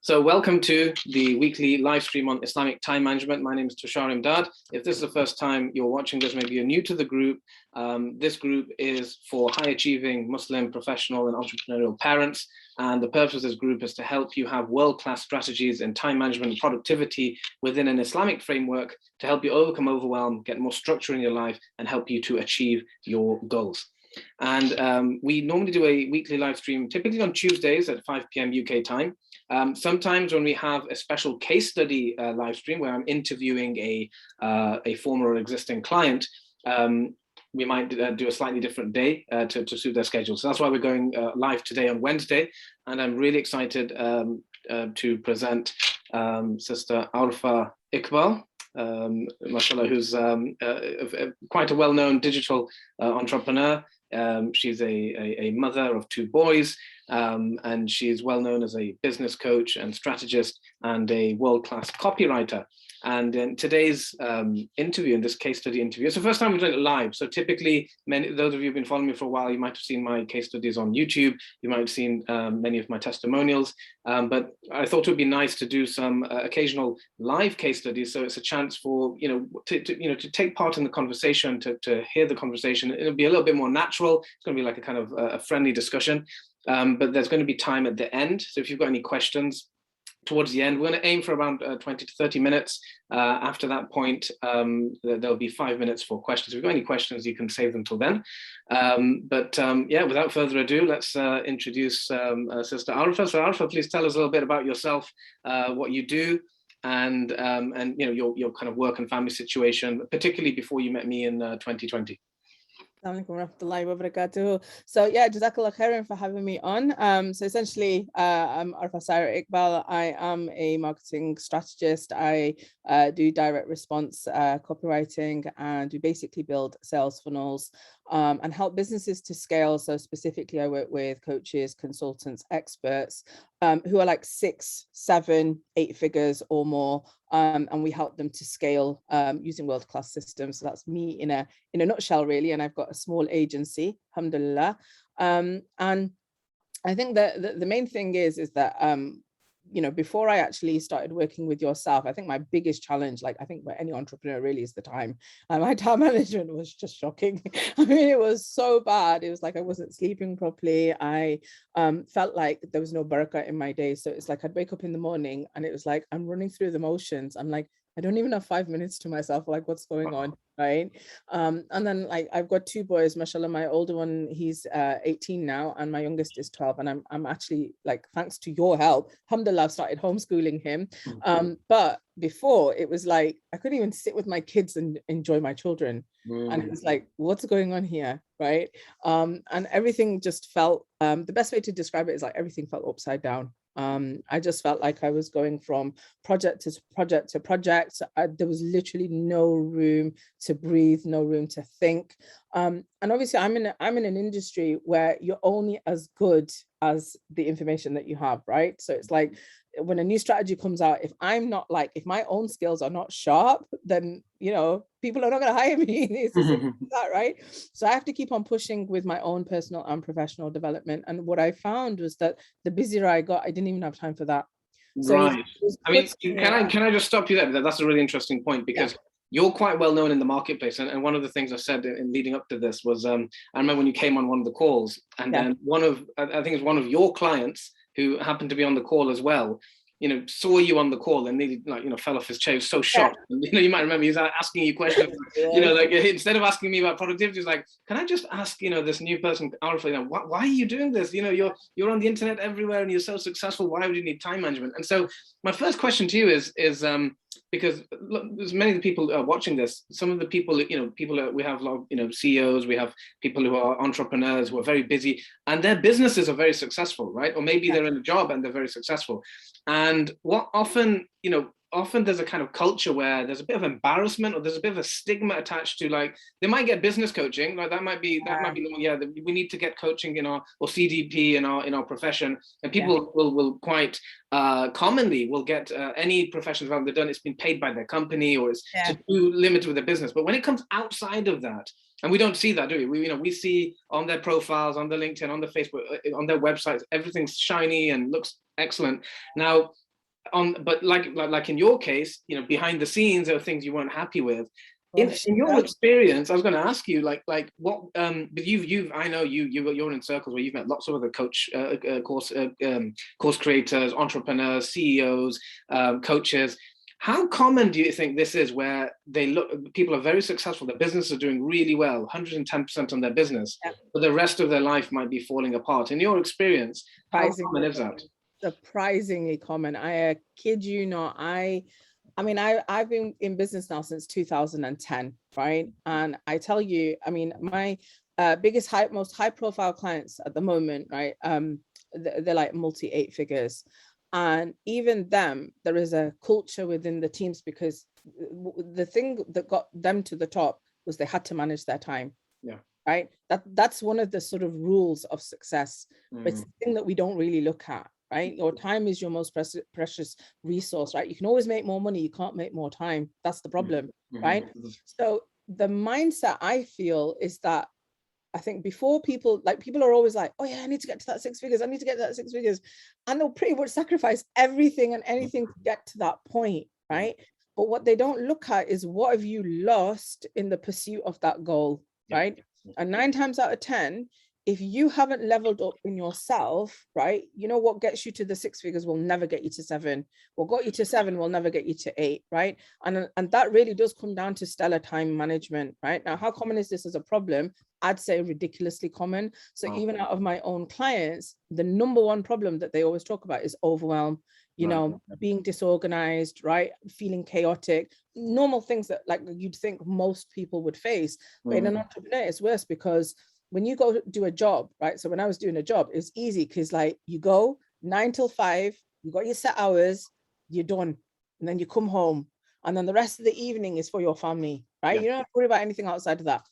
So welcome to the weekly live stream on Islamic time management. My name is Tushar Imdad. If this is the first time you're watching this, maybe you're new to the group, this group is for high achieving Muslim professional and entrepreneurial parents. And the purpose of this group is to help you have world-class strategies in time management and productivity within an Islamic framework to help you overcome overwhelm, get more structure in your life, and help you to achieve your goals. And we normally do a weekly live stream, typically on Tuesdays at 5 p.m. UK time. Sometimes when we have a special case study live stream where I'm interviewing a former or existing client, we might do a slightly different day to suit their schedule. So that's why we're going live today on Wednesday. And I'm really excited to present Sister Arfa Iqbal, mashallah, who's quite a well-known digital entrepreneur. She's a mother of two boys, and she's well known as a business coach and strategist and a world-class copywriter. And in today's interview, in this case study interview, it's the first time we've done it live. So typically, those of you who've been following me for a while, you might have seen my case studies on YouTube. You might have seen many of my testimonials. But I thought it would be nice to do some occasional live case studies. So it's a chance for to take part in the conversation, to hear the conversation. It'll be a little bit more natural. It's going to be like a kind of a friendly discussion. But there's going to be time at the end. So if you've got any questions, towards the end, we're going to aim for around 20 to 30 minutes. After that point, there'll be 5 minutes for questions. If you've got any questions, you can save them till then. Yeah, without further ado, let's introduce Sister Arfa. So Arfa, please tell us a little bit about yourself, what you do, and your kind of work and family situation, particularly before you met me in 2020. So yeah, Jazakallah khairan for having me on. So essentially, I'm Arfa Iqbal. I am a marketing strategist. I do direct response copywriting, and we basically build sales funnels and help businesses to scale. So specifically, I work with coaches, consultants, experts who are like 6, 7, 8 figures or more, and we help them to scale using world-class systems. So that's me in a nutshell, really. And I've got a small agency, alhamdulillah. And I think that the main thing is that before I actually started working with yourself, I think my biggest challenge, like I think for any entrepreneur really, is the time. My time management was just shocking. I mean, it was so bad. It was like I wasn't sleeping properly. I felt like there was no Baraka in my day. So it's like I'd wake up in the morning and it was like I'm running through the motions. I'm like, I don't even have 5 minutes to myself. Like, what's going on, right? And then like I've got 2 boys, mashallah. My older one, he's 18 now, and my youngest is 12. And I'm actually, like, thanks to your help, alhamdulillah, I've started homeschooling him. But before, it was like I couldn't even sit with my kids and enjoy my children. And it was like, what's going on here, right? And everything just felt, the best way to describe it is like everything felt upside down. I just felt like I was going from project to project to project. There was literally no room to breathe, no room to think. And obviously I'm in an industry where you're only as good as the information that you have, right? So it's like when a new strategy comes out, if my own skills are not sharp, then people are not going to hire me. It's that, right? So I have to keep on pushing with my own personal and professional development. And what I found was that the busier I got, I didn't even have time for that. So right. I mean, can I just stop you there? That's a really interesting point, because you're quite well known in the marketplace. And one of the things I said in leading up to this was, I remember when you came on one of the calls, and then I think it's one of your clients who happened to be on the call as well, saw you on the call and nearly fell off his chair. He was so shocked. And, you might remember he was asking you questions, like instead of asking me about productivity, he's like, can I just ask, this new person, Arfa, why are you doing this? You're on the internet everywhere and you're so successful. Why would you need time management? And so my first question to you is because there's many of the people watching this, some of the people, we have a lot of, CEOs, we have people who are entrepreneurs who are very busy and their businesses are very successful, right? Or maybe they're in a job and they're very successful. And what often there's a kind of culture where there's a bit of embarrassment or there's a bit of a stigma attached to, like, they might get business coaching, like that might be we need to get coaching or CDP in our profession, and people will quite commonly will get any professional development they've done, it's been paid by their company or it's to do limited with their business. But when it comes outside of that, and we don't see that, do we? We see on their profiles, on their LinkedIn, on their Facebook, on their websites, everything's shiny and looks excellent. Now, but like in your case, you know, behind the scenes, there are things you weren't happy with. In your experience, I was going to ask you, like what, but I know you're in circles where you've met lots of other course creators, entrepreneurs, CEOs, coaches. How common do you think this is, where people are very successful, their business is doing really well, 110% on their business, but the rest of their life might be falling apart? In your experience, how common is that? Surprisingly common. I kid you not. I mean, I've been in business now since 2010, right? And I tell you, I mean, my most high profile clients at the moment, right? They're like multi 8 figures. And even them, there is a culture within the teams, because the thing that got them to the top was they had to manage their time. Yeah. Right. That's one of the sort of rules of success. But it's the thing that we don't really look at. Right. Your time is your most precious resource, right? You can always make more money. You can't make more time. That's the problem, right? So the mindset, I feel, is that I think before people are always like, oh yeah, I need to get to that 6 figures. I need to get to that 6 figures. And they'll pretty much sacrifice everything and anything to get to that point, right? But what they don't look at is, what have you lost in the pursuit of that goal, right? And 9 times out of 10, if you haven't leveled up in yourself, right, you know, what gets you to the 6 figures will never get you to 7. What got you to 7 will never get you to 8, right? And that really does come down to stellar time management, right? Now, how common is this as a problem? I'd say ridiculously common. So even out of my own clients, the number one problem that they always talk about is overwhelm, you know, being disorganized, right? Feeling chaotic, normal things that like you'd think most people would face. But in an entrepreneur, it's worse, because when you go do a job, right? So when I was doing a job, it's easy, because like you go 9 till 5, you got your set hours, you're done. And then you come home. And then the rest of the evening is for your family, right? You don't have to worry about anything outside of that.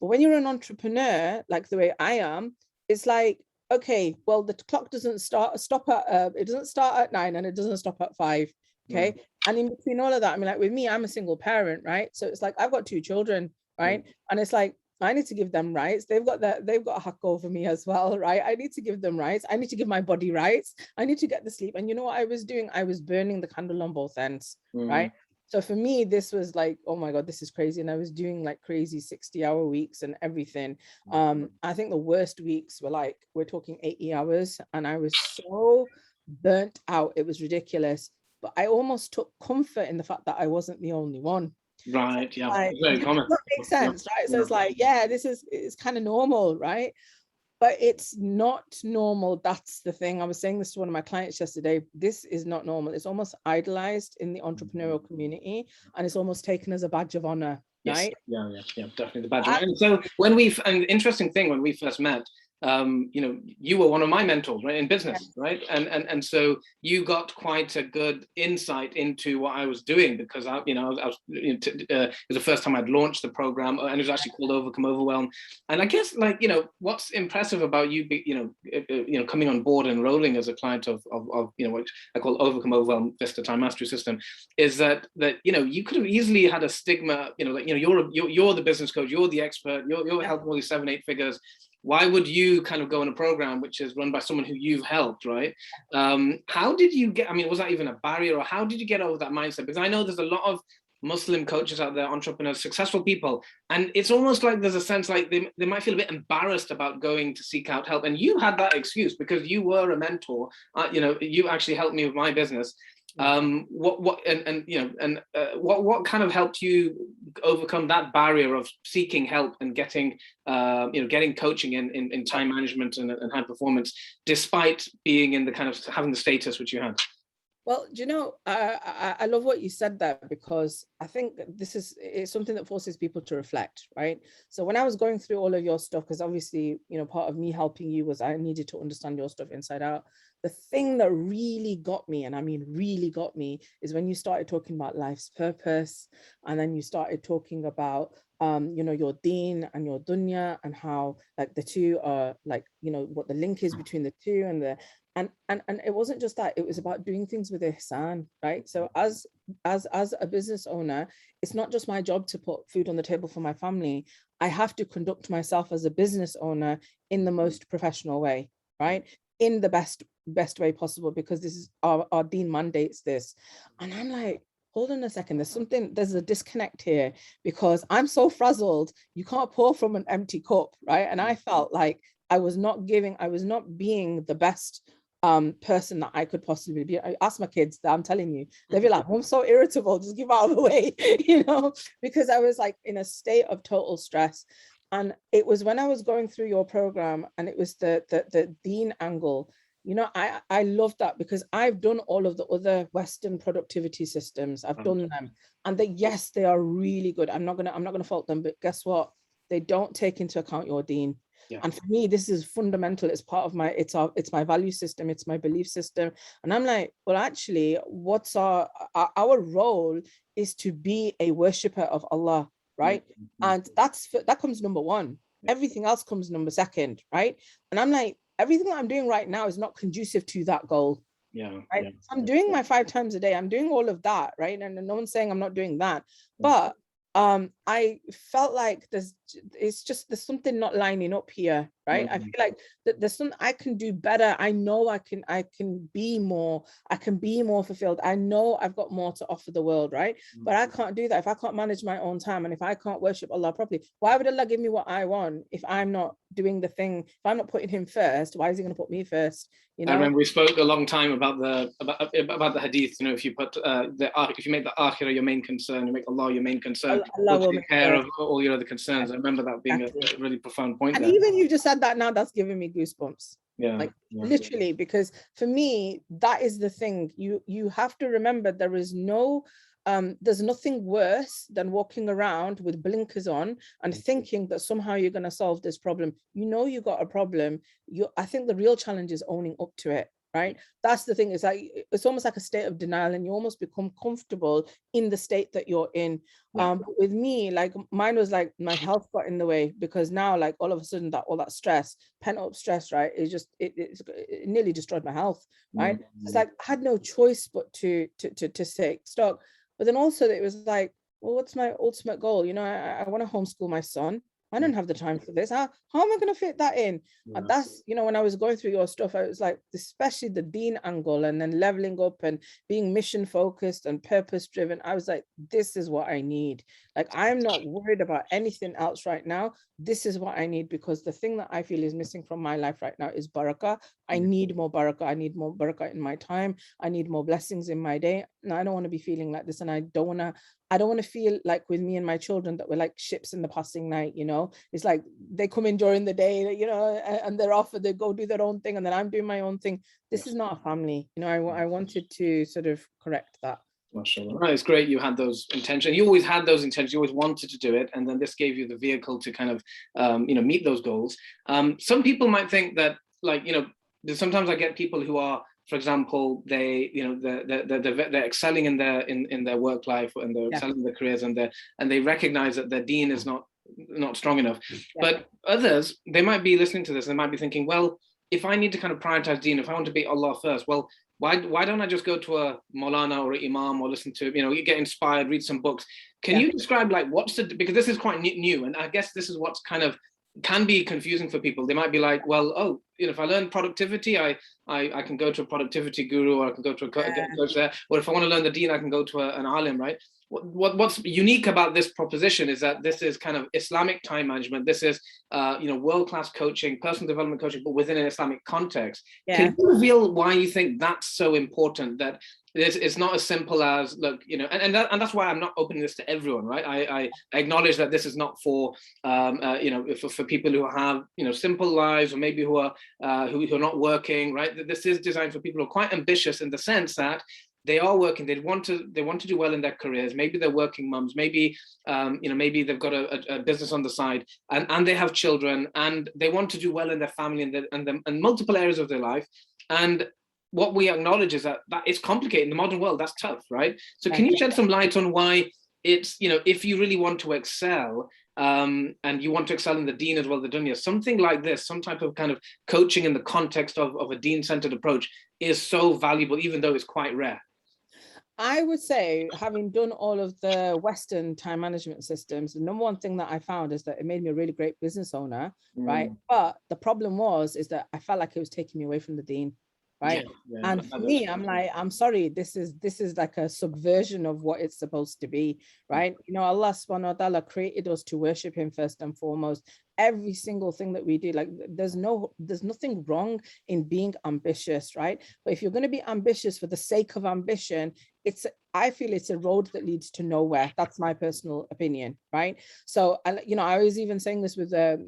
But when you're an entrepreneur, like the way I am, it's like, okay, well, the clock doesn't stop at, it doesn't start at 9 and it doesn't stop at 5. Okay. And in between all of that, I mean, like with me, I'm a single parent, right? So it's like, I've got 2 children, right? And it's like, I need to give them rights. They've got a hack over me as well, right? I need to give them rights. I need to give my body rights. I need to get the sleep. And you know what I was doing? I was burning the candle on both ends, right? So for me, this was like, oh my God, this is crazy. And I was doing like crazy 60-hour weeks and everything. I think the worst weeks were like, we're talking 80 hours. And I was so burnt out. It was ridiculous. But I almost took comfort in the fact that I wasn't the only one. Right. So yeah. like, Very common. That makes sense, right? So it's like, yeah, it's kind of normal, right? But it's not normal. That's the thing. I was saying this to one of my clients yesterday. This is not normal. It's almost idolized in the entrepreneurial community, and it's almost taken as a badge of honor, right? Yeah, definitely the badge of honor. And so an interesting thing, when we first met, you know, you were one of my mentors, right, in business, right? And so you got quite a good insight into what I was doing, because it was the first time I'd launched the program, and it was actually called Overwhelm. And I guess, like, you know, what's impressive about you, coming on board and rolling as a client of you know, what I call Overwhelm Vista Time Mastery System, is that you know, you could have easily had a stigma, you know, like, you know, you're the business coach, you're the expert, you're helping all these 7-8 figures. Why would you kind of go in a program which is run by someone who you've helped, right? How did you get, I mean, was that even a barrier, or how did you get over that mindset? Because I know there's a lot of Muslim coaches out there, entrepreneurs, successful people, and it's almost like there's a sense like they might feel a bit embarrassed about going to seek out help. And you had that excuse because you were a mentor. You know, you actually helped me with my business. What kind of helped you overcome that barrier of seeking help and getting coaching in time management and high performance, despite being in the kind of having the status which you had? Well, do you know, I love what you said there, because I think it's something that forces people to reflect, right? So when I was going through all of your stuff, because obviously, you know, part of me helping you was I needed to understand your stuff inside out. The thing that really got me, and I mean really got me, is when you started talking about life's purpose, and then you started talking about you know, your deen and your dunya, and how like the two are like, you know, what the link is between the two, and it wasn't just that, it was about doing things with ihsan, right? So as a business owner, it's not just my job to put food on the table for my family. I have to conduct myself as a business owner in the most professional way, right? In the best best way possible, because this is our deen mandates this. And I'm like, hold on a second, there's a disconnect here, because I'm so frazzled, you can't pour from an empty cup, right? And I felt like I was not being the best person that I could possibly be. I ask my kids that, I'm telling you, they'll be like, I'm so irritable, just give out of the way, because I was like in a state of total stress. And it was when I was going through your program, and it was the deen angle. I love that, because I've done all of the other Western productivity systems. I've done them, and yes, they are really good. I'm not gonna fault them, but guess what? They don't take into account your deen. Yeah. And for me, this is fundamental. It's part of it's my value system. It's my belief system. And I'm like, well, actually, what's our role is to be a worshipper of Allah, right? And that comes number one. Everything else comes number second, right? And I'm like, everything that I'm doing right now is not conducive to that goal. Yeah. Right? I'm doing my 5 times a day. I'm doing all of that, right? And no one's saying I'm not doing that. But I felt like there's something not lining up here, right? I feel like there's something I can do better. I know I can be more fulfilled. I know I've got more to offer the world, right? But I can't do that if I can't manage my own time, and if I can't worship Allah properly. Why would Allah give me what I want if I'm not doing the thing? If I'm not putting him first, why is he going to put me first? I remember we spoke a long time about the hadith. If you put if you make the akhirah your main concern, you make Allah your main concern, Allah will take care of all your other concerns. I remember that being a really profound point. And even you just said that now, that's giving me goosebumps. Literally, because for me, that is the thing. You have to remember, there's nothing worse than walking around with blinkers on and thinking that somehow you're going to solve this problem. You got a problem. I think the real challenge is owning up to it, right? That's the thing. It's almost like a state of denial, and you almost become comfortable in the state that you're in. But with me, like, mine was like my health got in the way, because now, like, all of a sudden all that stress, pent up stress, right, it nearly destroyed my health, right? It's like I had no choice but to take stock. But then also it was like, well, what's my ultimate goal? I want to homeschool my son. I don't have the time for this. How am I going to fit that in? And that's, when I was going through your stuff, I was like, especially the deen angle, and then leveling up and being mission focused and purpose driven. I was like, this is what I need. Like, I'm not worried about anything else right now. This is what I need, because the thing that I feel is missing from my life right now is Baraka. I need more Baraka. I need more Baraka in my time. I need more blessings in my day. And I don't want to be feeling like this. And I don't want to feel like with me and my children that we're like ships in the passing night. It's like they come in during the day, and they're off, and they go do their own thing, and then I'm doing my own thing. This is not a family. I wanted to sort of correct that. Mashallah. It's great you had those intentions. You always had those intentions. You always wanted to do it, and then this gave you the vehicle to kind of meet those goals. Some people might think that, like, sometimes I get people who are, for example, they're excelling in their work life, and they're excelling in their careers, and they recognize that their deen is not strong enough. But others, they might be listening to this, and they might be thinking, well, if I need to kind of prioritize deen, if I want to be Allah first, well, why don't I just go to a Maulana or an Imam, or listen to, you get inspired, read some books. Can you describe, like, because this is quite new, and I guess this is what's kind of can be confusing for people. They might be like, well, if I learn productivity, I can go to a productivity guru, or I can go to a coach there. Or if I want to learn the deen, I can go to an alim, right? What's unique about this proposition is that this is kind of Islamic time management. This is, world-class coaching, personal development coaching, but within an Islamic context. Can you reveal why you think that's so important, that it's not as simple as, look, and that's why I'm not opening this to everyone, right? I acknowledge that this is not for, for people who have, simple lives, or maybe who are not working, right? This is designed for people who are quite ambitious, in the sense that they are working, they want to do well in their careers. Maybe they're working mums, maybe maybe they've got a business on the side, and they have children, and they want to do well in their family and multiple areas of their life. And what we acknowledge is that it's complicated in the modern world. That's tough, right? So can you shed some light on why it's, if you really want to excel, and you want to excel in the deen as well as the dunya, something like this, some type of kind of coaching in the context of a deen-centered approach is so valuable, even though it's quite rare? I would say, having done all of the Western time management systems, the number one thing that I found is that it made me a really great business owner, right? But the problem is that I felt like it was taking me away from the deen, right? And for me, I'm like, I'm sorry, this is like a subversion of what it's supposed to be, right? You know, Allah subhanahu wa ta'ala created us to worship him first and foremost. Every single thing that we do, like there's nothing wrong in being ambitious, right? But if you're going to be ambitious for the sake of ambition, I feel it's a road that leads to nowhere. That's my personal opinion, right? So, you know, I was even saying this with a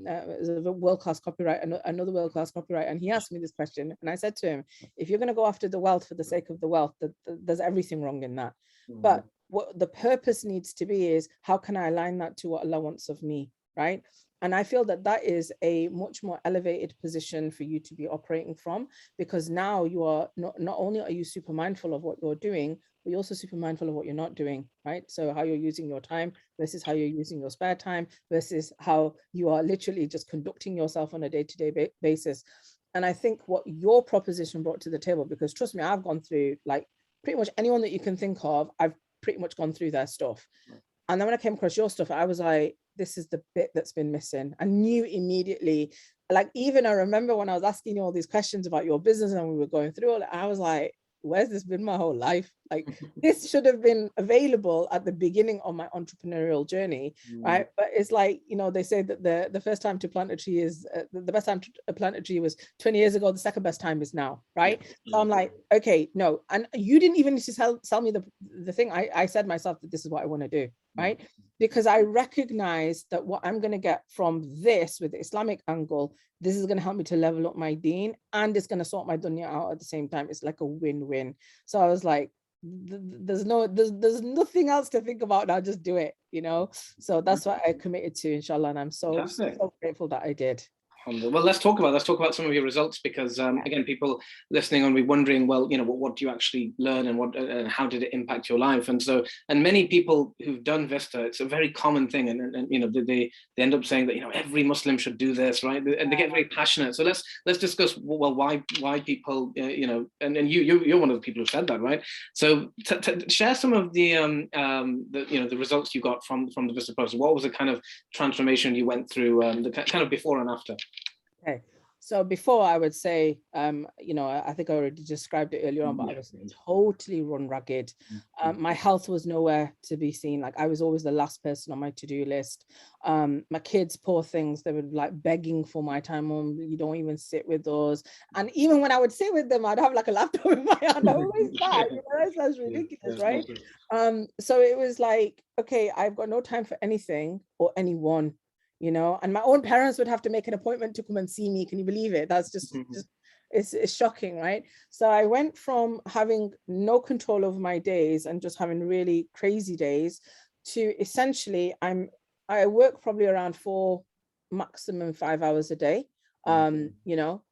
world-class copyright, another world-class copyright, and he asked me this question, and I said to him, if you're going to go after the wealth for the sake of the wealth, there's everything wrong in that. But what the purpose needs to be is, how can I align that to what Allah wants of me, right? And I feel that that is a much more elevated position for you to be operating from, because now you are not only are you super mindful of what you're doing, but you're also super mindful of what you're not doing, right? So how you're using your time versus how you're using your spare time versus how you are literally just conducting yourself on a day-to-day basis. And I think what your proposition brought to the table, because trust me, I've gone through, like, pretty much anyone that you can think of, I've pretty much gone through their stuff. And then when I came across your stuff, I was like, this is the bit that's been missing. I knew immediately, like, even I remember when I was asking you all these questions about your business and we were going through all, I was like, where's this been my whole life? Like, this should have been available at the beginning of my entrepreneurial journey, right? But it's like, you know, they say that the first time to plant a tree is, the best time to plant a tree was 20 years ago, the second best time is now, right? So I'm like, okay, no. And you didn't even need to sell me the thing. I said myself that this is what I want to do, right? Because I recognize that what I'm going to get from this with the Islamic angle, this is going to help me to level up my deen, and it's going to sort my dunya out at the same time. It's like a win-win. So I was like, there's nothing else to think about now, just do it, you know? So that's what I committed to, inshallah, and I'm so grateful that I did. Well, let's talk about some of your results, because again, people listening will be wondering, well, you know, what do you actually learn, and how did it impact your life? And many people who've done Vista, it's a very common thing, and you know, they end up saying that, you know, every Muslim should do this, right? And they get very passionate. So let's discuss, well, why people, you know, and you're one of the people who said that, right? So share some of the you know, the results you got from the Vista process. What was the kind of transformation you went through, the kind of before and after? Okay, so before, I would say, you know, I think I already described it earlier on, but I was totally run ragged. My health was nowhere to be seen. Like, I was always the last person on my to-do list. My kids, poor things, they were like begging for my time. Mom, you don't even sit with us. And even when I would sit with them, I'd have like a laptop in my hand. Who is that? You know, that's ridiculous, right? So it was like, okay, I've got no time for anything or anyone, you know, and my own parents would have to make an appointment to come and see me. Can you believe it? That's just it's shocking, right? So I went from having no control over my days and just having really crazy days to essentially I work probably around 4, maximum 5 hours a day, you know,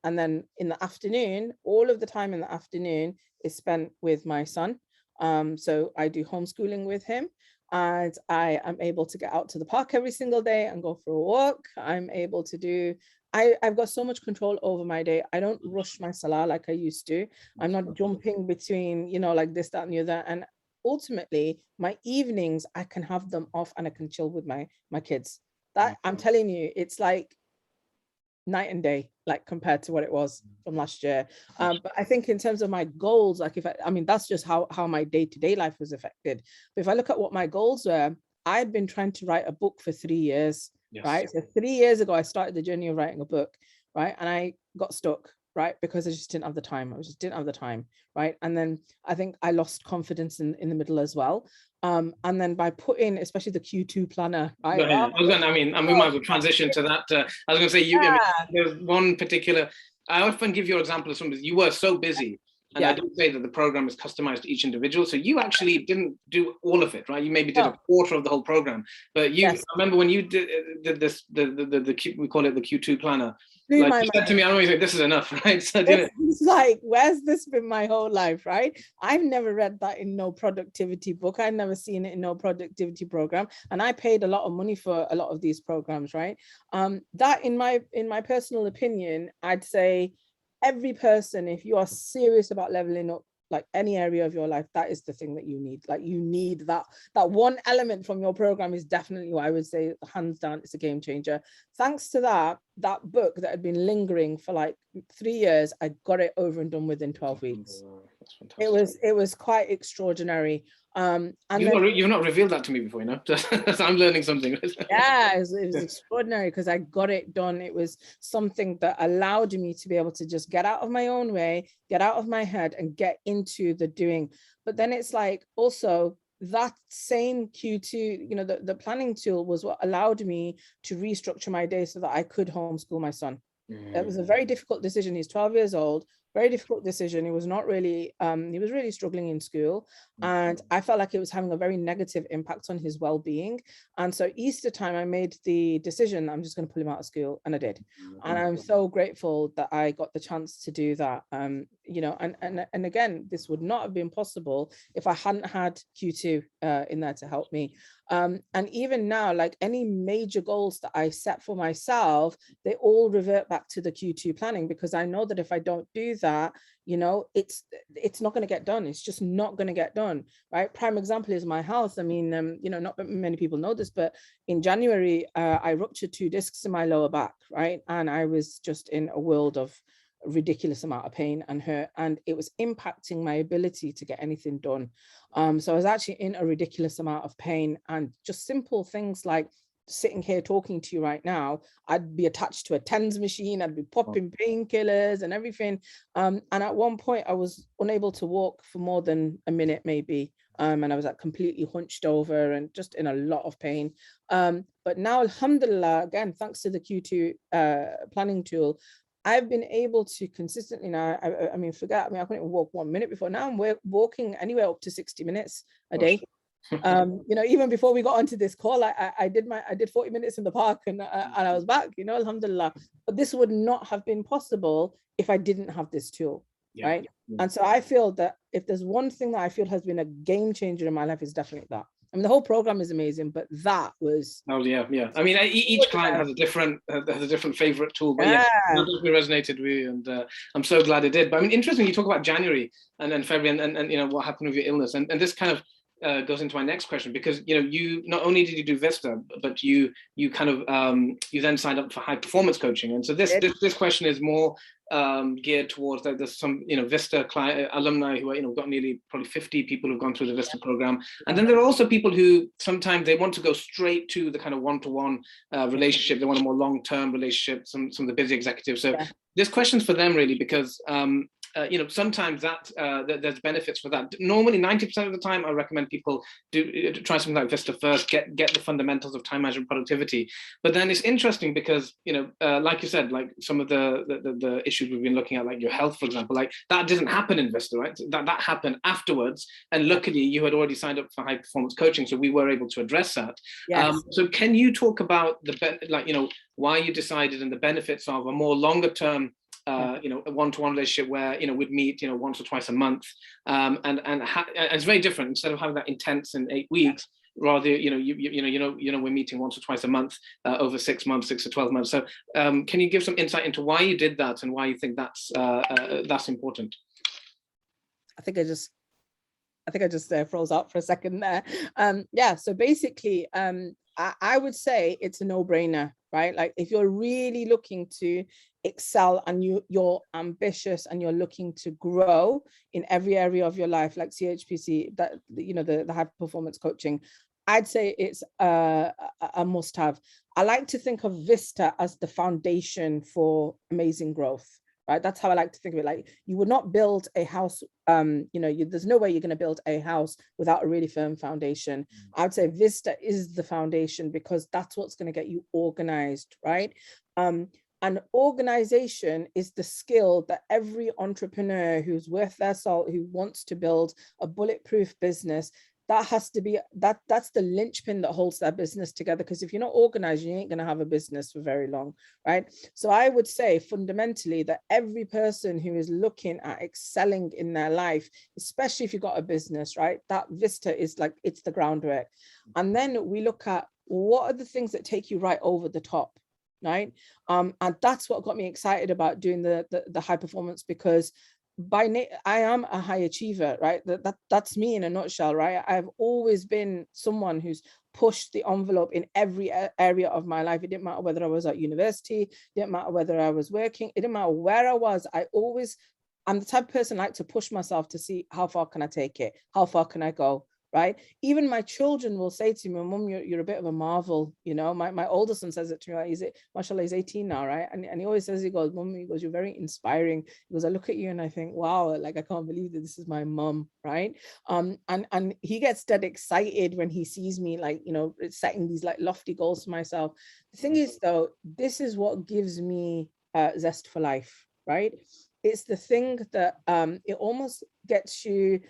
and then in the afternoon, all of the time in the afternoon is spent with my son. So I do homeschooling with him. And I am able to get out to the park every single day and go for a walk. I'm able to do, I've got so much control over my day. I don't rush my salah like I used to. I'm not jumping between, you know, like this, that, and the other. And ultimately, my evenings, I can have them off and I can chill with my kids. That, I'm telling you, it's like night and day, like compared to what it was from last year. But I think in terms of my goals, like I mean, that's just how my day-to-day life was affected. But if I look at what my goals were, I'd been trying to write a book for 3 years, right? So 3 years ago, I started the journey of writing a book, right? And I got stuck, right? Because I just didn't have the time. I just didn't have the time, right? And then I think I lost confidence in the middle as well. And then by putting, especially the Q2 planner, right? We might as well transition to that. I was going to say, there's one particular, I often give your example of something, you were so busy. And I don't say that the program is customized to each individual. So you actually didn't do all of it, right? You maybe did a quarter of the whole program. But I remember when you did this, we call it the Q2 planner. Like you said to me, I'm always like, this is enough, right? So it's like, where's this been my whole life, right? I've never read that in no productivity book. I've never seen it in no productivity program. And I paid a lot of money for a lot of these programs, right? That in my personal opinion, I'd say every person, if you are serious about leveling up, like any area of your life, that is the thing that you need. Like you need that one element from your program is definitely what I would say, hands down, it's a game changer. Thanks to that book that had been lingering for like 3 years, I got it over and done with in 12 weeks. That's fantastic. It was quite extraordinary. And you've not revealed that to me before, you know. I'm learning something. Yeah, it was extraordinary because I got it done. It was something that allowed me to be able to just get out of my own way, get out of my head and get into the doing. But then it's like also that same Q2, you know, the planning tool was what allowed me to restructure my day so that I could homeschool my son. It was a very difficult decision. He's 12 years old, very difficult decision. He was not really, he was really struggling in school. And I felt like it was having a very negative impact on his well-being. And so Easter time, I made the decision, I'm just going to pull him out of school. And I did. And I'm so grateful that I got the chance to do that. You know, and again, this would not have been possible if I hadn't had Q2 in there to help me. And even now, like any major goals that I set for myself, they all revert back to the Q2 planning, because I know that if I don't do that, you know, it's not going to get done. It's just not going to get done, right? Prime example is my health. I mean, you know, not many people know this, but in January, I ruptured 2 discs in my lower back, right? And I was just in a world of ridiculous amount of pain and hurt, and it was impacting my ability to get anything done. So I was actually in a ridiculous amount of pain, and just simple things like sitting here talking to you right now, I'd be attached to a TENS machine, I'd be popping painkillers and everything. And at one point I was unable to walk for more than a minute maybe. And I was like completely hunched over and just in a lot of pain. But now, alhamdulillah, again, thanks to the Q2 planning tool, I've been able to consistently now, I mean, I couldn't even walk 1 minute before. Now I'm walking anywhere up to 60 minutes a day. You know, even before we got onto this call, I did 40 minutes in the park and I was back, you know, alhamdulillah. But this would not have been possible if I didn't have this tool, right? And so I feel that if there's one thing that I feel has been a game changer in my life, is definitely that. I mean, the whole program is amazing, but that was. Oh yeah. I mean, each client has a different favorite tool, but that definitely resonated with you, and I'm so glad it did. But I mean, interesting. You talk about January and then February, and you know what happened with your illness, and this kind of goes into my next question, because you know, you not only did you do Vista, but you kind of you then signed up for high performance coaching, and so this question is more geared towards that. There's some, you know, Vista client alumni who are, you know, got nearly probably 50 people who've gone through the Vista program, and then there are also people who sometimes they want to go straight to the kind of one-to-one relationship. They want a more long-term relationship. Some of the busy executives. So this question's for them really, because you know, sometimes that there's benefits for that. Normally 90% of the time I recommend people try something like Vista first, get the fundamentals of time management, productivity. But then it's interesting because, you know, like you said, like some of the issues we've been looking at, like your health, for example, like that didn't happen in Vista, right? That happened afterwards, and luckily you had already signed up for high performance coaching, so we were able to address that. So can you talk about like, you know, why you decided and the benefits of a more longer term you know, a one-to-one relationship where, you know, we'd meet, you know, once or twice a month, and it's very different. Instead of having that intense in 8 weeks, rather, you know, we're meeting once or twice a month over 6 months, 6 to 12 months. So can you give some insight into why you did that and why you think that's important? I think I just froze up for a second there. Yeah, so basically, I would say it's a no-brainer, right? Like if you're really looking to excel and you're ambitious and you're looking to grow in every area of your life, like CHPC, that, you know, the high performance coaching, I'd say it's a must-have. I like to think of Vista as the foundation for amazing growth. Right, that's how I like to think of it. Like you would not build a house, you know, there's no way you're going to build a house without a really firm foundation. I would say Vista is the foundation, because that's what's going to get you organized, right? And organization is the skill that every entrepreneur who's worth their salt, who wants to build a bulletproof business, that has to be, that's the linchpin that holds their business together. Because if you're not organized, you ain't going to have a business for very long, right? So I would say fundamentally that every person who is looking at excelling in their life, especially if you've got a business, right, that Vista is like, it's the groundwork. And then we look at what are the things that take you right over the top, right? And that's what got me excited about doing the high performance, because I am a high achiever, right? That's me in a nutshell, right? I've always been someone who's pushed the envelope in every area of my life. It didn't matter whether I was at university, it didn't matter whether I was working, it didn't matter where I was. I'm the type of person like to push myself to see how far can I take it? How far can I go? Right? Even my children will say to me, Mum, you're a bit of a marvel. You know, my older son says it to me, like, mashallah, he's 18 now, right? And he always says, he goes, Mum, he goes, you're very inspiring. He goes, I look at you and I think, wow, like, I can't believe that this is my mum, right? And he gets dead excited when he sees me, like, you know, setting these like lofty goals for myself. The thing is, though, this is what gives me zest for life, right? It's the thing that it almost gets you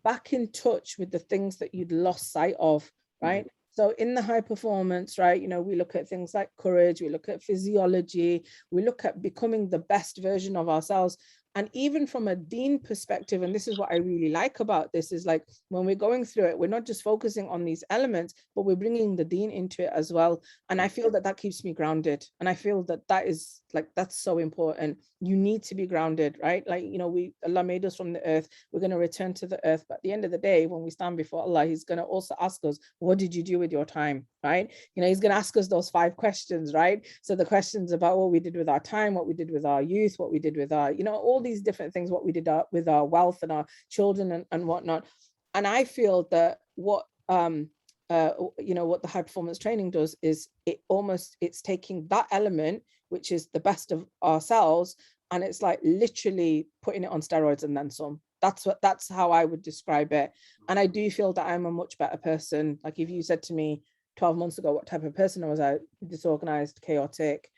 back in touch with the things that you'd lost sight of, right? So in the high performance, right, you know, we look at things like courage, we look at physiology, we look at becoming the best version of ourselves. And even from a Deen perspective, and this is what I really like about this, is like when we're going through it, we're not just focusing on these elements, but we're bringing the Deen into it as well. And I feel that that keeps me grounded. And I feel that that is like, that's so important. You need to be grounded, right? Like, you know, Allah made us from the earth. We're going to return to the earth. But at the end of the day, when we stand before Allah, he's going to also ask us, what did you do with your time, right? You know, he's going to ask us those 5 questions, right? So the questions about what we did with our time, what we did with our youth, what we did with our, you know, all these different things, what we did with our wealth and our children and whatnot. And I feel that what, you know, what the high performance training does is it's taking that element, which is the best of ourselves, and it's like literally putting it on steroids and then some. That's how I would describe it. And I do feel that I'm a much better person. Like if you said to me 12 months ago what type of person I was, disorganized, chaotic,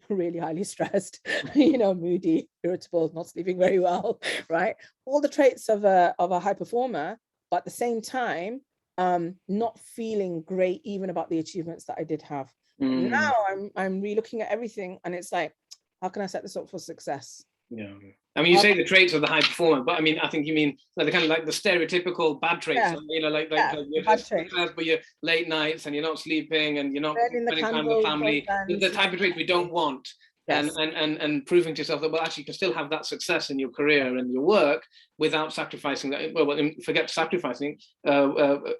really highly stressed, you know, moody, irritable, not sleeping very well, right? All the traits of a high performer, but at the same time, not feeling great even about the achievements that I did have. Now I'm re-looking at everything and it's like, how can I set this up for success? Yeah. I mean, you say the traits of the high performer, but I mean, I think you mean like the kind of like the stereotypical bad traits, Yeah. you know, like you're bad success, but you're late nights and you're not sleeping and you're not spending time with the family. The type of traits we don't want. Yes. And proving to yourself that, well, actually you can still have that success in your career and your work without sacrificing that. Well, forget sacrificing,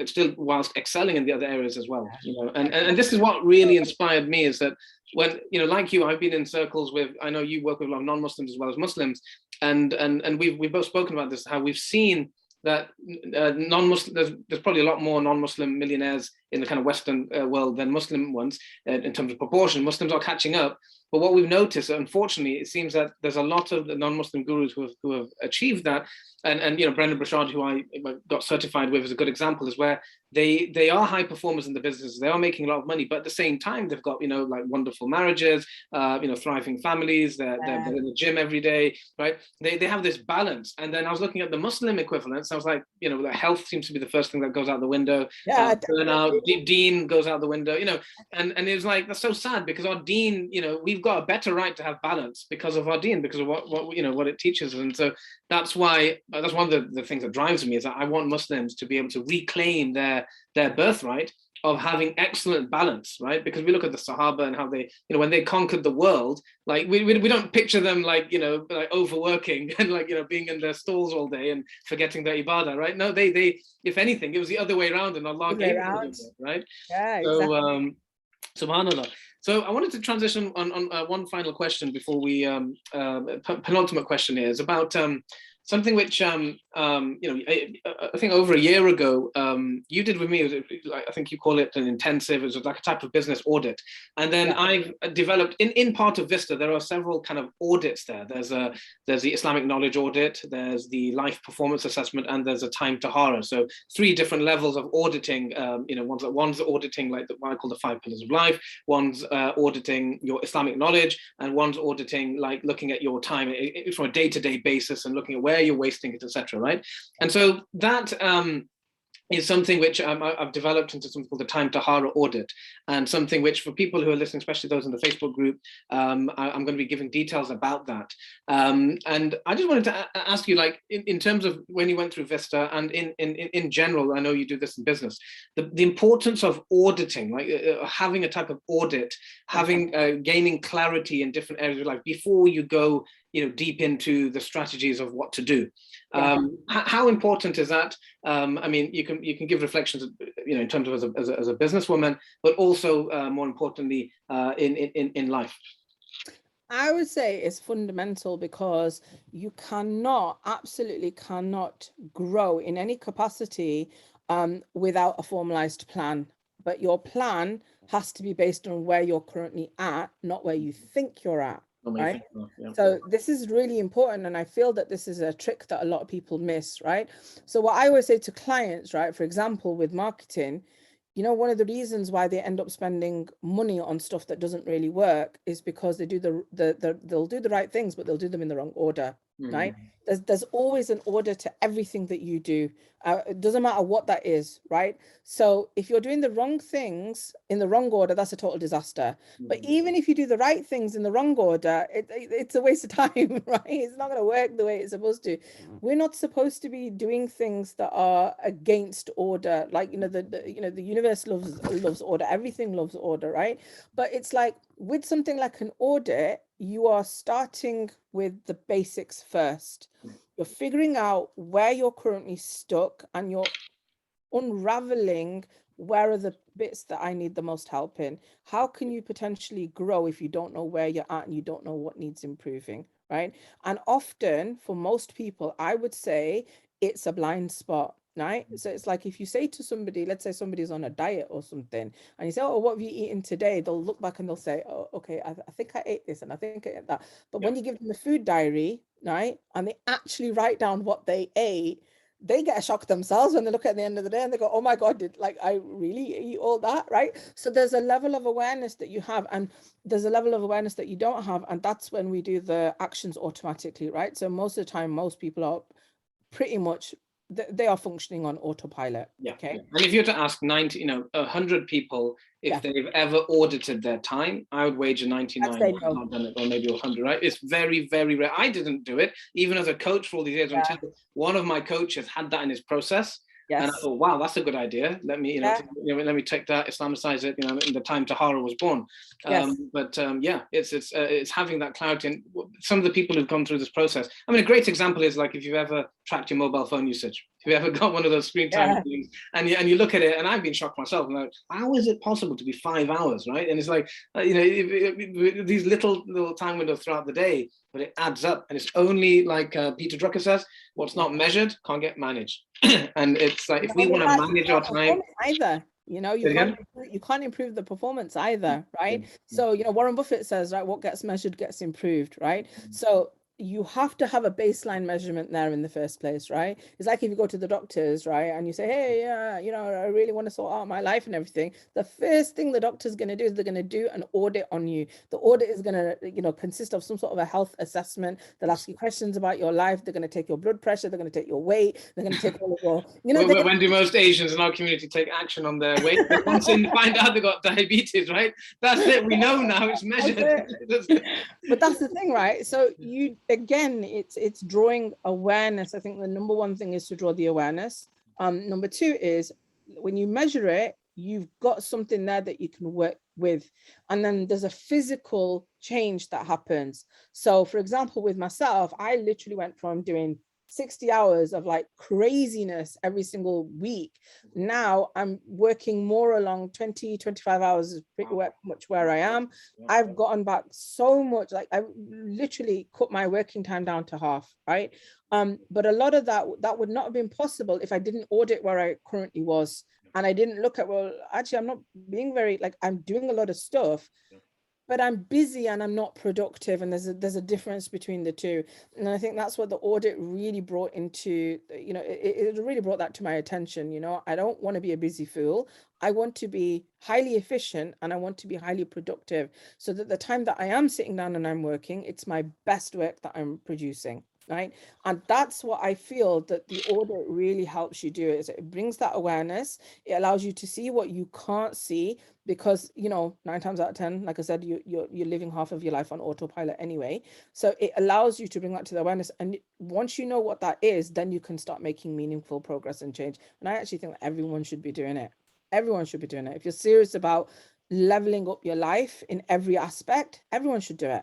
still whilst excelling in the other areas as well. You know, and this is what really inspired me, is that when, you know, like you, I've been in circles with, I know you work with a lot of non-Muslims as well as Muslims, and we've both spoken about this, how we've seen that non-Muslim, there's probably a lot more non-Muslim millionaires in the kind of Western world than Muslim ones in terms of proportion. Muslims are catching up. But what we've noticed, unfortunately, it seems that there's a lot of the non-Muslim gurus who have achieved that. And you know, Brendan Burchard, who I got certified with, is a good example, is where they are high performers in the business. They are making a lot of money, but at the same time, they've got, you know, like wonderful marriages, you know, thriving families. They're in the gym every day, right? They have this balance. And then I was looking at the Muslim equivalents. I was like, you know, health seems to be the first thing that goes out the window. Burnout, Deen goes out the window, you know, and it was like, that's so sad, because our Deen, you know, we've got a better right to have balance because of our Deen, because of what you know, what it teaches. And so that's why, that's one of the things that drives me, is that I want Muslims to be able to reclaim their birthright of having excellent balance, right? Because we look at the Sahaba and how they, you know, when they conquered the world, like we don't picture them like, you know, like overworking and like, you know, being in their stalls all day and forgetting their ibadah, right? No, they if anything, it was the other way around, and Allah gave them, right? Yeah, exactly. So, subhanallah. So I wanted to transition on one final question before we penultimate question here, is about something which you know, I think over a year ago you did with me. I think you call it an intensive. It was like a type of business audit, and then I've developed in part of Vista. There are several kind of audits there. There's the Islamic knowledge audit, there's the life performance assessment, and there's a time Tahara. So 3 different levels of auditing. You know, one's auditing like what I call the 5 pillars of life. One's auditing your Islamic knowledge, and one's auditing like looking at your time from a day-to-day basis and looking at where you're wasting it, etc. Right? And so that is something which I've developed into something called the Time Tahara audit, and something which, for people who are listening, especially those in the Facebook group, I'm going to be giving details about that. And I just wanted to ask you, like, in terms of when you went through Vista, and in general, I know you do this in business, the importance of auditing, like having a type of audit, having gaining clarity in different areas of life before you go deep into the strategies of what to do. Yeah. How important is that? I mean, you can give reflections, in terms of as a businesswoman, but also more importantly in life. I would say it's fundamental, because you absolutely cannot grow in any capacity without a formalized plan. But your plan has to be based on where you're currently at, not where you think you're at. Right. Yeah. So this is really important. And I feel that this is a trick that a lot of people miss. Right. So what I always say to clients, right, for example, with marketing, one of the reasons why they end up spending money on stuff that doesn't really work is because they do they'll do the right things, but they'll do them in the wrong order. Right. There's always an order to everything that you do. It doesn't matter what that is, right? So if you're doing the wrong things in the wrong order, that's a total disaster. But even if you do the right things in the wrong order, it's a waste of time, right? It's not going to work the way it's supposed to. We're not supposed to be doing things that are against order. Like, the universe loves order. Everything loves order, right? But it's like with something like an audit, you are starting with the basics first. You're figuring out where you're currently stuck, and you're unraveling where are the bits that I need the most help in. How can you potentially grow if you don't know where you're at and you don't know what needs improving, right? And often for most people, I would say it's a blind spot. Right. So it's like if you say to somebody, let's say somebody's on a diet or something, and you say, oh, what have you eaten today? They'll look back and they'll say, oh, okay, I think I ate this and I think I ate that. But when you give them the food diary, right, and they actually write down what they ate, they get a shock themselves when they look at the end of the day and they go, oh my God, did I really eat all that, right? So there's a level of awareness that you have, and there's a level of awareness that you don't have. And that's when we do the actions automatically, right? So most of the time, most people are pretty much, they are functioning on autopilot. Yeah. Okay. Yeah. And if you were to ask 100 people if they've ever audited their time, I would wager 99 have not done it, or maybe 100, right? It's very, very rare. I didn't do it, even as a coach for all these years, until one of my coaches had that in his process. Yes. And I thought, wow, that's a good idea. Let me, let me take that, Islamicize it, in the time Tahara was born. But it's having that clarity. And some of the people who've gone through this process, I mean, a great example is like if you've ever tracked your mobile phone usage, if you ever got one of those screen time things, and you look at it, and I've been shocked myself, and like, how is it possible to be 5 hours, right? And it's like, these little time windows throughout the day, but it adds up. And it's only like Peter Drucker says, what's not measured can't get managed. And it's like, if we want to manage our time either, you can't improve the performance either, right? So Warren Buffett says, right, what gets measured gets improved, right? So you have to have a baseline measurement there in the first place, right? It's like if you go to the doctors, right, and you say, hey, I really want to sort out my life and everything. The first thing the doctor's going to do is they're going to do an audit on you. The audit is going to, consist of some sort of a health assessment. They'll ask you questions about your life. They're going to take your blood pressure. They're going to take your weight. They're going to take all of your, when do most Asians in our community take action on their weight? Once they find out they got diabetes, right? That's it. We know now, it's measured. But that's the thing, right? So again, it's drawing awareness. I think the number one thing is to draw the awareness. Number two is when you measure it, you've got something there that you can work with. And then there's a physical change that happens. So for example, with myself, I literally went from doing 60 hours of like craziness every single week. Now I'm working more along 20-25 hours is pretty much where I am. I've gotten back so much, like I literally cut my working time down to half, right? But a lot of that would not have been possible if I didn't audit where I currently was. And I didn't look at, well, actually, I'm not being very, like, I'm doing a lot of stuff, but I'm busy and I'm not productive. And there's a difference between the two. And I think that's what the audit really brought into, it really brought that to my attention. I don't want to be a busy fool. I want to be highly efficient and I want to be highly productive so that the time that I am sitting down and I'm working, it's my best work that I'm producing. Right. And that's what I feel that the audit really helps you do, is it brings that awareness. It allows you to see what you can't see because, 9 times out of 10, like I said, you're living half of your life on autopilot anyway. So it allows you to bring that to the awareness. And once you know what that is, then you can start making meaningful progress and change. And I actually think that everyone should be doing it. Everyone should be doing it. If you're serious about leveling up your life in every aspect, everyone should do it.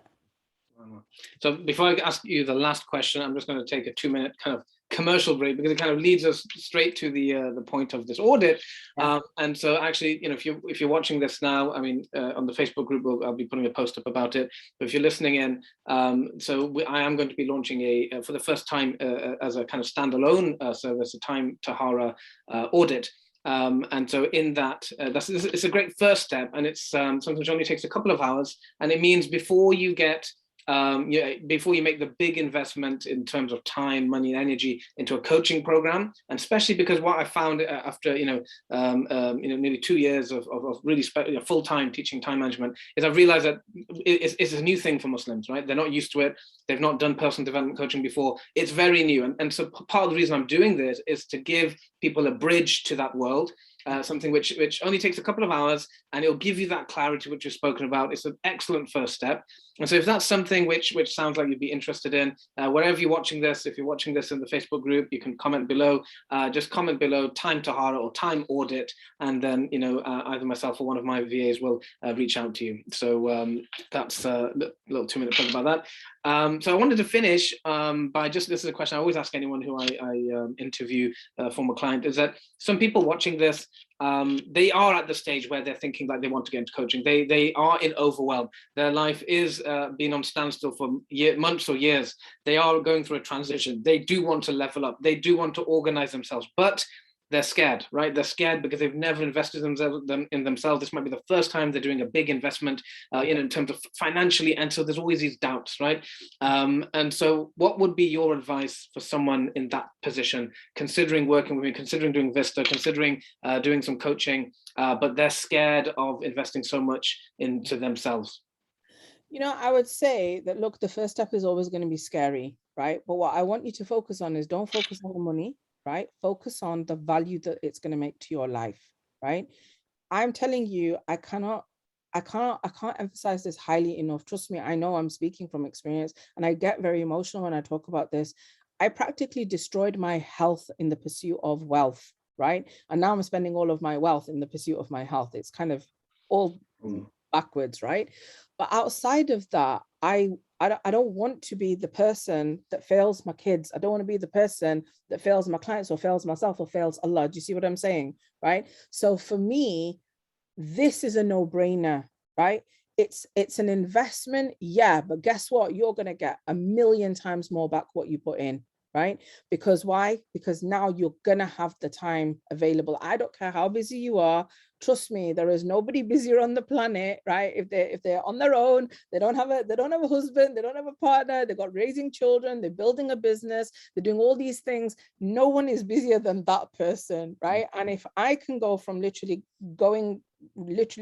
So before I ask you the last question, I'm just going to take a 2-minute kind of commercial break, because it kind of leads us straight to the point of this audit. Yeah. And so actually, you know, if you're watching this now, I mean, on the Facebook group, I'll be putting a post up about it. But if you're listening in, I am going to be launching for the first time as a kind of standalone service, a Tahara audit. And so in that, it's a great first step, and it's something which only takes a couple of hours, and it means before you get before you make the big investment in terms of time, money, and energy into a coaching program, and especially because what I found after nearly 2 years of really full-time teaching time management is I've realized that it's a new thing for Muslims, right? They're not used to it. They've not done personal development coaching before. It's very new, and so part of the reason I'm doing this is to give people a bridge to that world. Something which only takes a couple of hours, and it'll give you that clarity which you've spoken about. It's an excellent first step. And so if that's something which sounds like you'd be interested in, wherever you're watching this, if you're watching this in the Facebook group, you can comment below. Just comment below time Tahara or time audit, and then either myself or one of my VAs will reach out to you. So that's a little 2-minute talk about that. So I wanted to finish by this is a question I always ask anyone who I interview, a former client, is that some people watching this, they are at the stage where they're thinking like they want to get into coaching. They are in overwhelm. Their life is being on standstill for months or years. They are going through a transition. They do want to level up. They do want to organize themselves, but they're scared, right? They're scared because they've never invested in themselves. This might be the first time they're doing a big investment, in terms of financially, and so there's always these doubts, right? And so, what would be your advice for someone in that position, considering working with me, considering doing Vista, considering doing some coaching, but they're scared of investing so much into themselves? I would say that, look, the first step is always going to be scary, right? But what I want you to focus on is, don't focus on the money, right? Focus on the value that it's going to make to your life, right? I'm telling you, I can't emphasize this highly enough. Trust me, I know I'm speaking from experience, and I get very emotional when I talk about this. I practically destroyed my health in the pursuit of wealth, right? And now I'm spending all of my wealth in the pursuit of my health. It's kind of all backwards, right? But outside of that, I don't want to be the person that fails my kids. I don't want to be the person that fails my clients or fails myself or fails Allah. Do you see what I'm saying? Right? So for me, this is a no-brainer, right? It's an investment, yeah, but guess what? You're going to get 1,000,000 times more back what you put in, right? Because why? Because now you're going to have the time available. I don't care how busy you are. Trust me, there is nobody busier on the planet, right? If they're on their own, they don't have a husband, they don't have a partner, they've got raising children, they're building a business, they're doing all these things. No one is busier than that person, right? And if I can go from going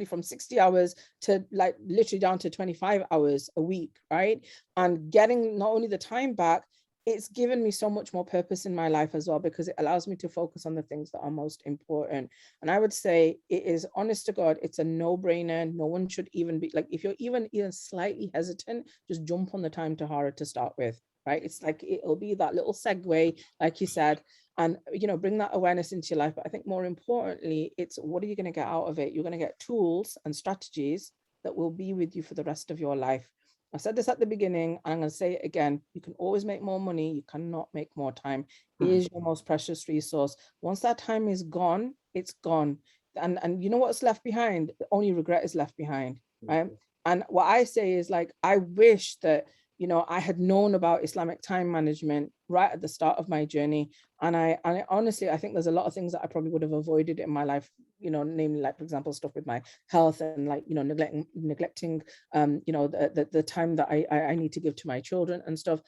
from 60 hours to like literally down to 25 hours a week, right? And getting not only the time back, it's given me so much more purpose in my life as well, because it allows me to focus on the things that are most important. And I would say it is, honest to God, it's a no-brainer. No one should even be like, if you're even slightly hesitant, just jump on the time Tahara to start with, right? It's like, it'll be that little segue, like you said, and bring that awareness into your life. But I think more importantly, it's what are you going to get out of it? You're going to get tools and strategies that will be with you for the rest of your life. I said this at the beginning, and I'm going to say it again. You can always make more money. You cannot make more time. It is your most precious resource. Once that time is gone, it's gone. And you know what's left behind? Only regret is left behind, right? And what I say is, like, I wish that, I had known about Islamic time management right at the start of my journey. And I honestly, I think there's a lot of things that I probably would have avoided in my life, namely, like, for example, stuff with my health and, like, neglecting, the time that I need to give to my children and stuff.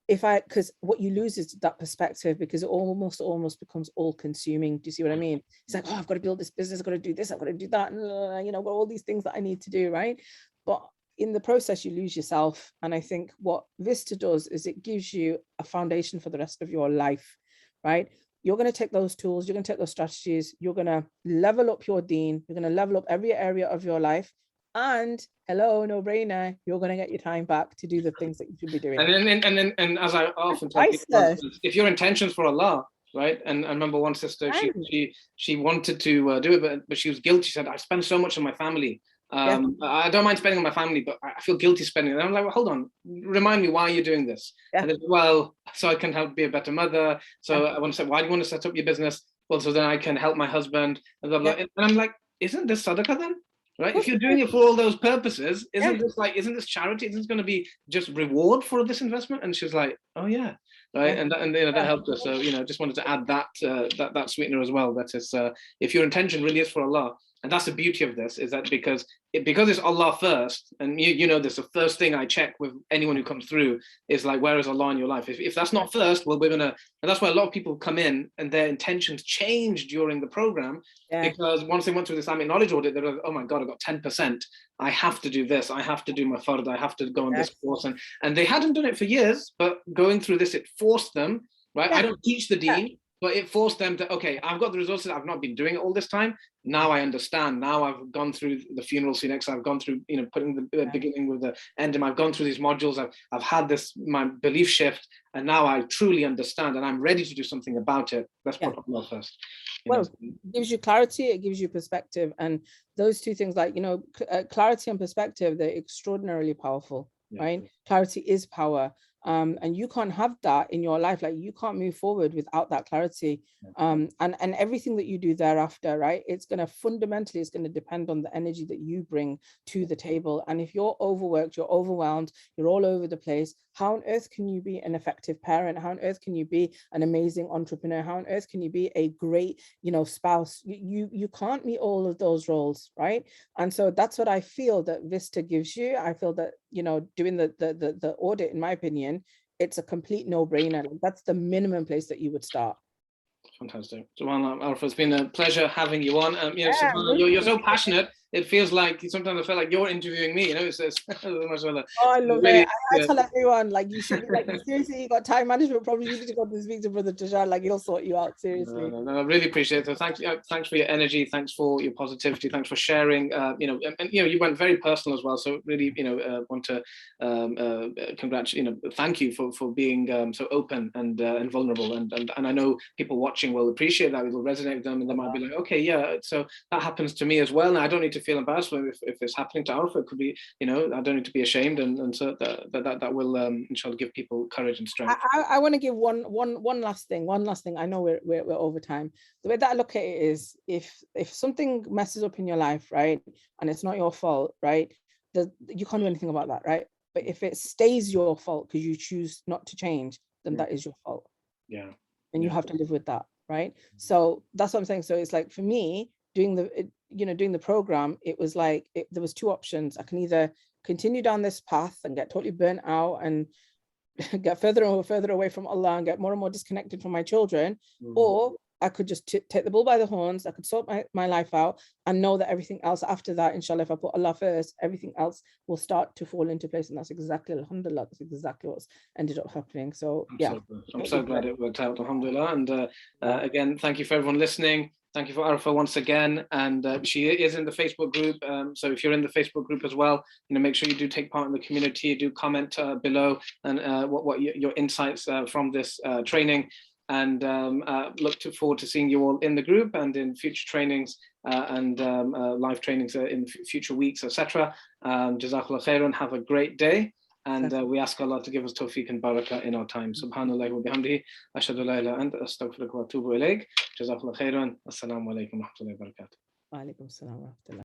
Because what you lose is that perspective, because it almost becomes all consuming. Do you see what I mean? It's like, oh, I've got to build this business, I've got to do this, I've got to do that, and got all these things that I need to do, right? But in the process, you lose yourself. And I think what Vista does is it gives you a foundation for the rest of your life, right? You're going to take those tools, you're going to take those strategies, you're going to level up your deen, you're going to level up every area of your life. And hello, no brainer, you're going to get your time back to do the things that you should be doing. And as I often tell people, if your intentions for Allah, right? And I remember one sister, she wanted to do it, but she was guilty. She said, I spend so much on my family. I don't mind spending on my family, but I feel guilty spending it. And I'm like, well, hold on, remind me why you're doing this. And it's, well, so I can help be a better mother. So I want to say, why do you want to set up your business? Well, so then I can help my husband. And, blah, blah. And I'm like, isn't this sadaqah then? Right? If you're doing it for all those purposes, isn't this charity? Isn't this going to be just reward for this investment? And she's like, oh yeah, right. And that helped us. So just wanted to add that that sweetener as well. That is, if your intention really is for Allah, and that's the beauty of this, is that because it's Allah first, and you know this, the first thing I check with anyone who comes through is like, where is Allah in your life? If that's not first, well, we're gonna, and that's why a lot of people come in and their intentions change during the program, because once they went through the Islamic knowledge audit, they're like, oh my God, I got 10%. I have to do this. I have to do my fard. I have to go on this course, and they hadn't done it for years, but going through this, it forced them. Right? I don't teach the deen. But it forced them to, okay, I've got the resources. I've not been doing it all this time. Now I understand. Now I've gone through the funeral scene. I've gone through, putting the beginning with the ending. I've gone through these modules. I've had my belief shift, and now I truly understand, and I'm ready to do something about it. Let's put Allah first. Well, it gives you clarity. It gives you perspective, and those two things, like clarity and perspective, they're extraordinarily powerful. Right? Clarity is power. And you can't have that in your life. Like, you can't move forward without that clarity. And everything that you do thereafter, right, it's going to depend on the energy that you bring to the table. And if you're overworked, you're overwhelmed, you're all over the place, how on earth can you be an effective parent? How on earth can you be an amazing entrepreneur? How on earth can you be a great, spouse? You can't meet all of those roles, right? And so that's what I feel that Vista gives you. I feel that, doing the audit, in my opinion, it's a complete no-brainer. That's the minimum place that you would start. Fantastic. Subhanallah, Arfa, it's been a pleasure having you on. You're so passionate. It feels like sometimes I feel like you're interviewing me. It's oh, I love it. I tell everyone, like, you should be like, seriously, you got time management problems, you need to go to speak to Brother Tahara, like, he'll sort you out, seriously. No, I really appreciate it. So thanks for your energy, thanks for your positivity, thanks for sharing. You went very personal as well. So really, want to congratulate, thank you for being so open and vulnerable. And I know people watching will appreciate that. It will resonate with them, and they might be like, okay, yeah, so that happens to me as well. And I don't need to feel embarrassed if it's happening to Arfa. It could be, I don't need to be ashamed, and so that will inshallah give people courage and strength. I want to give one last thing. I know we're over time. The way that I look at it is, if something messes up in your life, right, and it's not your fault, right, you can't do anything about that, right? But if it stays your fault because you choose not to change, then that is your fault. Yeah. And you have to live with that, right? So that's what I'm saying. So it's like, for me, doing the program, it was like, there was two options. I can either continue down this path and get totally burnt out and get further and further away from Allah and get more and more disconnected from my children, or I could just take the bull by the horns. I could sort my life out and know that everything else after that, inshallah, if I put Allah first, everything else will start to fall into place. And that's exactly, alhamdulillah, that's exactly what's ended up happening. So I'm so glad it worked out, alhamdulillah. And again, thank you for everyone listening. Thank you for Arfa once again. And she is in the Facebook group. So if you're in the Facebook group as well, make sure you do take part in the community, do comment below and what your insights from this training. And look forward to seeing you all in the group and in future trainings and live trainings in future weeks, etc. Jazakallah khairan. Have a great day. And we ask Allah to give us tawfiq and barakah in our time. Subhanallah wa bihamdihi. Ashhadu la ilaha anta astaghfiruka wa atubu ilayk. Jazakallah khairan. Assalamu alaikum wa rahmatullahi wa barakatuh. Wa alaikum assalam wa rahmatullah.